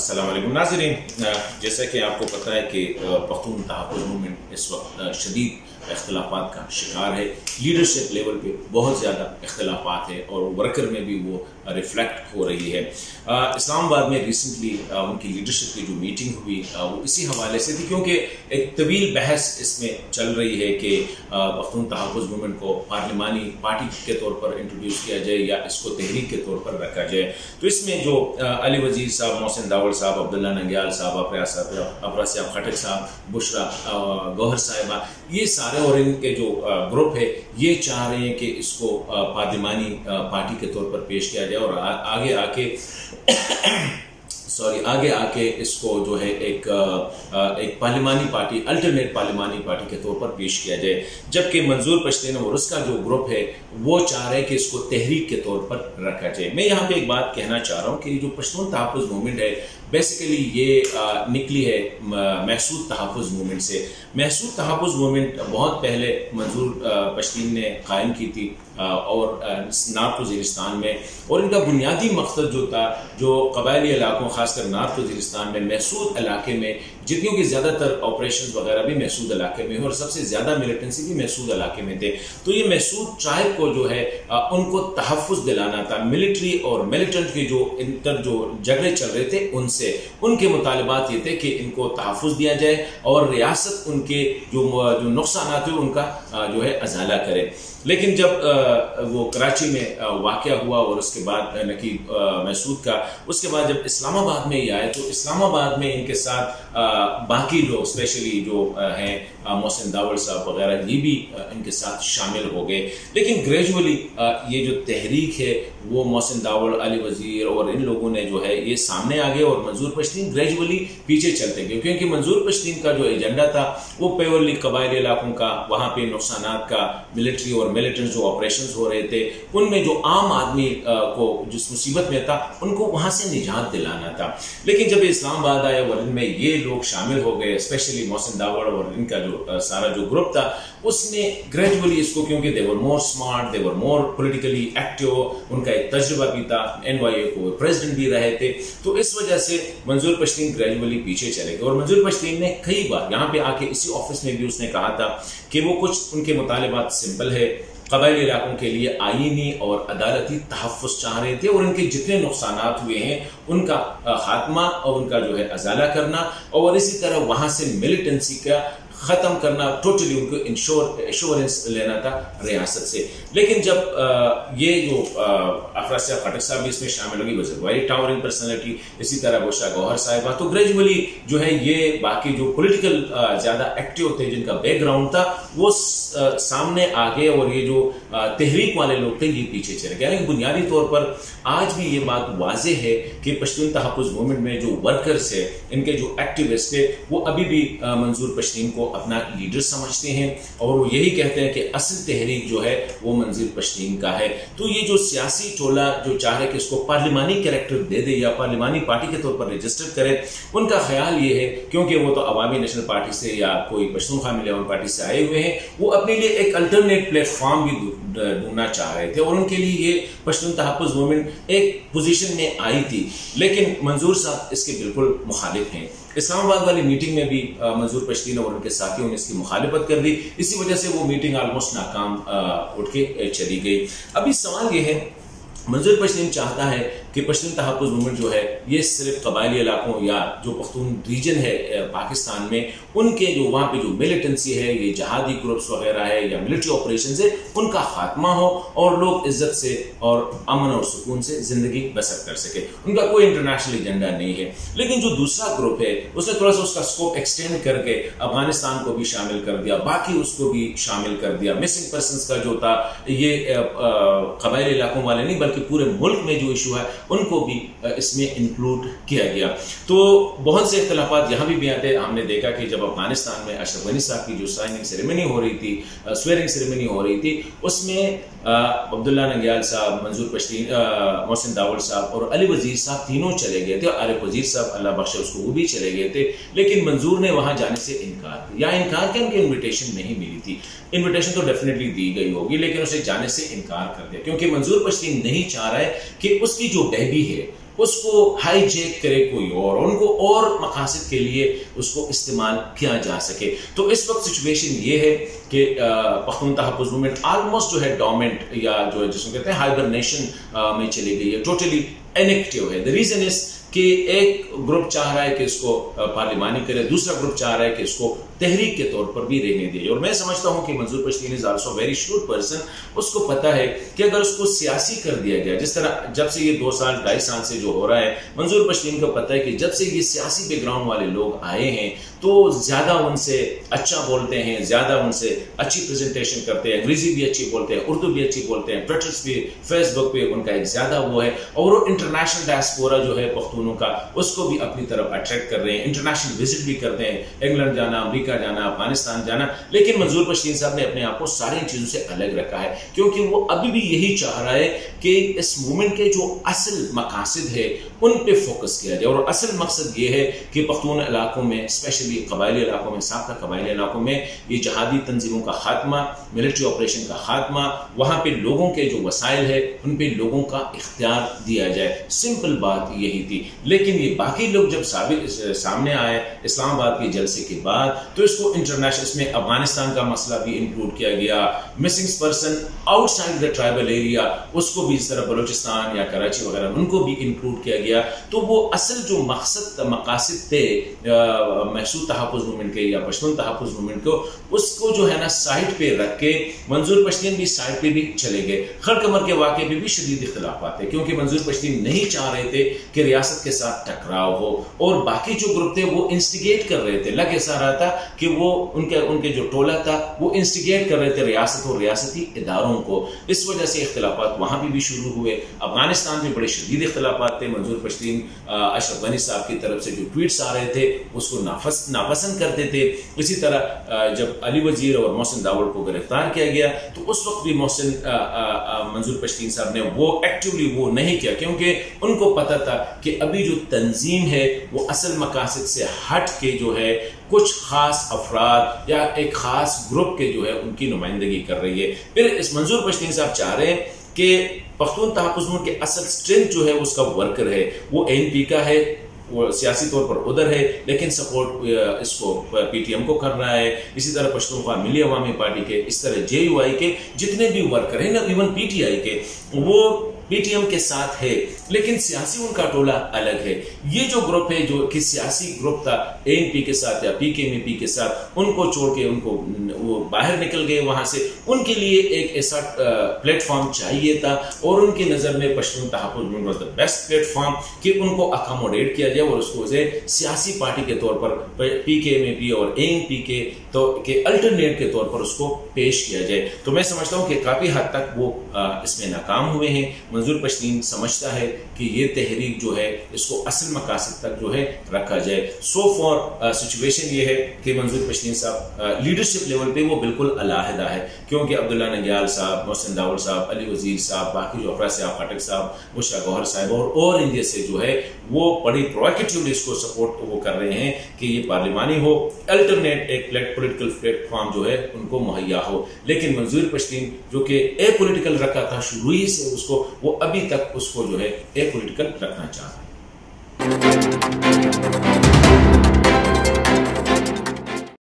अस्सलाम वालेकुम नाज़रीन, जैसा कि आपको पता है कि पख्तून तहफ़्फ़ुज़ मूवमेंट इस वक्त शदीद इख्तिलाफ़ात का शिकार है। लीडरशिप लेवल पे बहुत ज़्यादा इख्तिलाफ़ात है और वर्कर में भी वो रिफ्लेक्ट हो रही है। इस्लामाबाद में रिसेंटली उनकी लीडरशिप की जो मीटिंग हुई वो इसी हवाले से थी, क्योंकि एक तवील बहस इसमें चल रही है कि पख्तून तहफ़्फ़ुज़ मूवमेंट को पार्लिमानी पार्टी के तौर पर इंट्रोड्यूस किया जाए या इसको तहरीक के तौर पर रखा जाए। तो इसमें जो अली वज़ीर साहब, मोहसिन दावड़ साहब, अब्दुल्ला नंग्याल साहब, अफरा सियाब खटक साहब, बुशरा गौहर साहिबा, ये सारे और इनके जो ग्रुप है ये चाह रहे हैं कि इसको पार्लिमानी पार्टी के तौर पर पेश किया जाए और आगे आके इसको जो है एक पार्लिमानी पार्टी, अल्टरनेट पार्लिमानी पार्टी के तौर पर पेश किया जाए। जबकि मंजूर पश्तीन और उसका जो ग्रुप है वो चाह रहे हैं कि इसको तहरीक के तौर पर रखा जाए। मैं यहाँ पे एक बात कहना चाह रहा हूँ कि जो पश्तून तहफ़्फ़ुज़ मूवमेंट है बेसिकली ये निकली है महसूद तहफ़्फ़ुज़ मूवमेंट से। महसूद तहफ़्फ़ुज़ मूवमेंट बहुत पहले मंजूर पश्तीन ने कायम की थी और नार्थ वज़ीरिस्तान में, और इनका बुनियादी मकसद जो था, जो कबायली इलाकों खासकर नार्थ वज़ीरिस्तान में महसूद इलाके में, जितनी कि ज़्यादातर ऑपरेशन वगैरह भी महसूद इलाके में और सबसे ज़्यादा मिलिटेंसी भी महसूद इलाके में थे, तो ये महसूद ट्राइब को जो है उनको तहफ़्फ़ुज़ दिलाना था। मिलिट्री और मिलिटेंट के जो झगड़े चल रहे थे उनके मुतालिबात ये थे कि इनको तहफ़्फ़ुज़ दिया जाए और रियासत उनके जो नुकसान थे उनका जो है अजाला करे। लेकिन जब वो कराची में वाक़या हुआ और उसके बाद महसूद का, उसके बाद जब इस्लामाबाद में ये आए तो इस्लामाबाद में इनके साथ बाकी लोग स्पेशली जो हैं मोहसिन दावड़ साहब वगैरह ये भी इनके साथ शामिल हो गए। लेकिन ग्रेजुअली ये जो तहरीक है वो मोहसिन दावड़, अली वज़ीर और इन लोगों ने जो है ये सामने आ गए और मंजूर पश्तीन ग्रेजुअली पीछे चलते गए, क्योंकि मंजूर पश्तीन का जो एजेंडा था वो प्योरली कबायली इलाकों का, वहाँ पे नुकसानात का, मिलिट्री और मिलिटेंट जो ऑपरेशंस हो रहे थे उनमें जो आम आदमी को जिस मुसीबत में था उनको वहां से निजात दिलाना था। लेकिन जब इस्लामाबाद आए और इनमें ये लोग शामिल हो गए, स्पेशली मोहसिन दावड़ और इनका जो सारा जो ग्रुप था, उसने ग्रेजुअली इसको, क्योंकि दे वर मोर स्मार्ट, दे वर मोर पॉलिटिकली एक्टिव, उनका एक तजुर्बा भी था, NYA को प्रेसिडेंट भी रहे थे, तो इस वजह से मंजूर पश्तीन ग्रेजुअली पीछे चले गए। और मंजूर पश्तीन ने कई बार यहाँ पे आके इसी ऑफिस में भी उसने कहा था कि वो कुछ उनके मुतालिबात सिंपल है, कबायली इलाकों के लिए आईनी और अदालती तहफ़्फ़ुज़ चाह रहे थे और उनके जितने नुकसानात हुए हैं उनका खात्मा और उनका जो है अजाला करना, और इसी तरह वहां से मिलिटेंसी का ख़त्म करना, टोटली उनको इंश्योरेंस लेना था रियासत से। लेकिन जब ये जो अफरा सियाब खटक साहब भी इसमें शामिल होगी, वेरी टावरिंग पर्सनैलिटी, इसी तरह बुशरा गौहर साहिबा, तो ग्रेजुअली जो है ये बाकी जो पॉलिटिकल ज़्यादा एक्टिव थे जिनका बैकग्राउंड था वो सामने आ गए और ये जो तहरीक वाले लोग थे ये पीछे चले गए। यानी बुनियादी तौर पर आज भी ये बात वाज़ेह है कि पश्तून तहफ़्फ़ुज़ मूवमेंट में जो वर्कर्स है, इनके जो एक्टिविस्ट है, वो अभी भी मंजूर पश्तीन को अपना लीडर समझते हैं और वो यही कहते हैं कि असल तहरीक जो है वो मंजूर पश्तीन का है। तो ये जो सियासी टोला जो चाह रहे कि इसको पार्लिमानी कैरेक्टर दे दे या पार्लिमानी पार्टी के तौर पर रजिस्टर करे, उनका ख्याल ये है, क्योंकि वो तो अवामी नेशनल पार्टी से या कोई पश्तून खामिल पार्टी से आए हुए हैं, वो अपने लिए एक अल्टरनेट प्लेटफॉर्म भी ढूंढना चाह रहे थे और उनके लिए ये पश्तून तहफ़्फ़ुज़ मूवमेंट एक पोजीशन में आई थी। लेकिन मंजूर साहब इसके बिल्कुल मुखालिफ हैं। इस्लामाबाद वाली मीटिंग में भी मंजूर पश्तीन और उनके साथियों ने इसकी मुखालिफत कर दी, इसी वजह से वो मीटिंग ऑलमोस्ट नाकाम उठ के चली गई। अभी सवाल ये है, मंजूर पश्तीन चाहता है कि पश्तून तहफ़्फ़ुज़ मूवमेंट जो है ये सिर्फ कबायली इलाकों या जो पख्तून रीजन है पाकिस्तान में, उनके जो वहाँ पे जो मिलिटेंसी है, ये जहादी ग्रुप्स वगैरह है या मिलिट्री ऑपरेशन है, उनका खात्मा हो और लोग इज्जत से और अमन और सुकून से जिंदगी बसर कर सके। उनका कोई इंटरनेशनल एजेंडा नहीं है। लेकिन जो दूसरा ग्रुप है उसने थोड़ा सा उसका स्कोप एक्सटेंड करके अफगानिस्तान को भी शामिल कर दिया, बाकी उसको भी शामिल कर दिया। मिसिंग पर्सनस का जो था ये कबायली इलाकों वाले नहीं बल्कि पूरे मुल्क में जो इशू है उनको भी इसमें इंक्लूड किया गया। तो बहुत से इख्तिलाफात यहाँ भी आते हैं। हमने देखा कि जब अफगानिस्तान में अशरफ गनी साहब की जो साइनिंग सेरेमनी हो रही थी, स्वेरिंग सेरेमनी हो रही थी, उसमें अब्दुल्ला नंग्याल साहब, मंजूर पश्तीन, मोहसिन दावड़ साहब और अली वज़ीर साहब तीनों चले गए थे। आरिफ वज़ीर साहब अल्लाह बख्शे उसको, वो भी चले गए थे। लेकिन मंजूर ने वहां जाने से इनकार किया, के उनकी इन्विटेशन नहीं मिली थी। इन्विटेशन तो डेफिनेटली दी गई होगी लेकिन उसे जाने से इनकार कर दिया, क्योंकि मंजूर पश्तीन नहीं चाह रहा है कि उसकी जो बेबी है उसको हाईजैक करे कोई और उनको और मकासद के लिए उसको इस्तेमाल किया जा सके। तो इस वक्त सिचुएशन ये है कि पख्तून तहफ़्फ़ुज़ मूवमेंट ऑलमोस्ट जो है डोमेंट या जो है जिसको कहते हैं हाइबरनेशन में चली गई है, टोटली इनएक्टिव है। द रीजन इज कि एक ग्रुप चाह रहा है कि इसको पार्लिमानी करे, दूसरा ग्रुप चाह रहा है कि इसको तहरीक के तौर पर भी रहने दे। और मैं समझता हूं कि मंजूर Pashteen is also very shrewd person, उसको पता है कि अगर उसको सियासी कर दिया गया, जिस तरह जब से ये 2 साल 2.5 साल से जो हो रहा है, मंजूर पश्तीन को पता है कि जब से ये सियासी बैकग्राउंड वाले लोग आए हैं तो ज्यादा उनसे अच्छा बोलते हैं, ज्यादा उनसे अच्छी प्रेजेंटेशन करते हैं, अंग्रेजी भी अच्छी बोलते हैं, उर्दू भी अच्छी बोलते हैं, ट्विटर्स भी, फेसबुक पे उनका एक ज्यादा वो है, और वो इंटरनेशनल डायस्पोरा जो है पख्तूनों का उसको भी अपनी तरफ अट्रैक्ट कर रहे हैं, इंटरनेशनल विजिट भी करते हैं, इंग्लैंड जाना, अमेरिका जाना, अफगानिस्तान जाना। लेकिन मंजूर पश्तीन साहब ने अपने आप को सारी चीजों से अलग रखा है, क्योंकि वो अभी भी यही चाह रहा है कि इस मूवमेंट के जो असल मकासद है उन पे फोकस किया जाए। और असल मकसद ये है कि पख्तून इलाकों में, स्पेशली कबायली इलाकों में, साबका कबायली इलाकों में ये जहादी तंजीमों का खात्मा, मिलिट्री ऑपरेशन का खात्मा, वहां पे लोगों के जो वसाइल है उन पे लोगों का इख्तियार दिया जाए। सिंपल बात यही थी। लेकिन ये बाकी लोग जब सामने आए इस्लामाबाद के जलसे के बाद, तो इसको इंटरनेशनल, इसमें अफगानिस्तान का मसला भी इंक्लूड किया गया, missing person outside the tribal area उसको भी, इस तरह बलूचिस्तान या कराची वगैरह उनको भी इंक्लूड किया गया। तो वो असल जो मकासद थे महसूद तहफ़्फ़ुज़ मूवमेंट के या पश्तून तहफ़्फ़ुज़ मूवमेंट को, उसको जो है ना साइड पे रख के मंजूर पश्तीन भी साइड पे भी चले गए। खर कमर के वाक़े पे भी शदीद इख्तिलाफ़ात थे, क्योंकि मंजूर पश्तीन नहीं चाह रहे थे कि रियासत के साथ टकराव हो, और बाकी जो ग्रुप थे वो इंस्टिगेट कर रहे थे। लग ऐसा रहा था कि वो उनके जो टोला था वो इंस्टिगेट कर रहे थे रियासत और रियासती इदारों को। इस वजह से इख्तिलाफ़ात वहां भी शुरू हुए। अफगानिस्तान में बड़े शदीद इख्तिलाफ़ात थे। मंजूर पश्तीन अशरफ गनी साहब की तरफ से जो ट्वीट्स आ रहे थे उसको नापसंद करते थे। इसी तरह जब अली वजीर और मोहसिन दावड़ को गिरफ्तार किया गया तो उस वक्त भी मंजूर पश्तीन साहब ने वो एक्टिवली वो नहीं किया, क्योंकि उनको पता था कि अभी जो तंजीम है वो असल मकासद से हट के जो है कुछ खास अफराद या एक खास ग्रुप के जो है उनकी नुमाइंदगी कर रही है। फिर इस मंजूर पश्तीन साहब चाह रहे हैं कि पख्तून तहफ़्फ़ुज़ मूवमेंट के असल स्ट्रेंथ जो है उसका वर्कर है, वो ANP का है, वो सियासी तौर पर उधर है, लेकिन सपोर्ट इसको PTM को कर रहा है। इसी तरह पश्तूनख्वा मिली अवामी पार्टी के, इस तरह JUI के जितने भी वर्कर हैं ना, इवन PTI के, वो PTM के साथ है, लेकिन सियासी उनका टोला अलग है। ये जो ग्रुप है, जो कि सियासी ग्रुप था ANP के साथ या PKMP के साथ, उनको छोड़ के उनको वो बाहर निकल गए वहां से। उनके लिए एक ऐसा प्लेटफॉर्म चाहिए था, और उनकी नजर में Pashtun Tahafuz movement was the best platform कि उनको अकोमोडेट किया जाए और उसको सियासी पार्टी के तौर पर PKMP और ANP के अल्टरनेट के तौर पर उसको पेश किया जाए। तो मैं समझता हूँ कि काफी हद तक वो इसमें नाकाम हुए हैं। मंजूर पश्तीन समझता है कि ये तहरीक जो है इसको असल मकासद तक जो है रखा जाए। सो फॉर सिचुएशन ये है कि मंजूर पश्तीन साहब लीडरशिप लेवल पे वो बिल्कुल अलहदा है, क्योंकि अब्दुल्ला नंग्याल साहब, मोहसिन दावड़ साहब, अली वजीर साहब, बाकी जो अफरा साहब खटक साहब, मुशरा गौहर साहब और इंडिया से जो है वो बड़ी प्रोएक्टिवली इसको सपोर्ट वो कर रहे हैं कि ये पार्लिमानी हो, अल्टरनेट एक पॉलिटिकल प्लेटफॉर्म जो है उनको मुहैया हो। लेकिन मंजूर पश्तीन जो कि एपॉलिटिकल रखा था शुरू ही से, उसको वो अभी तक उसको जो है एपॉलिटिकल रखना चाह रहा है।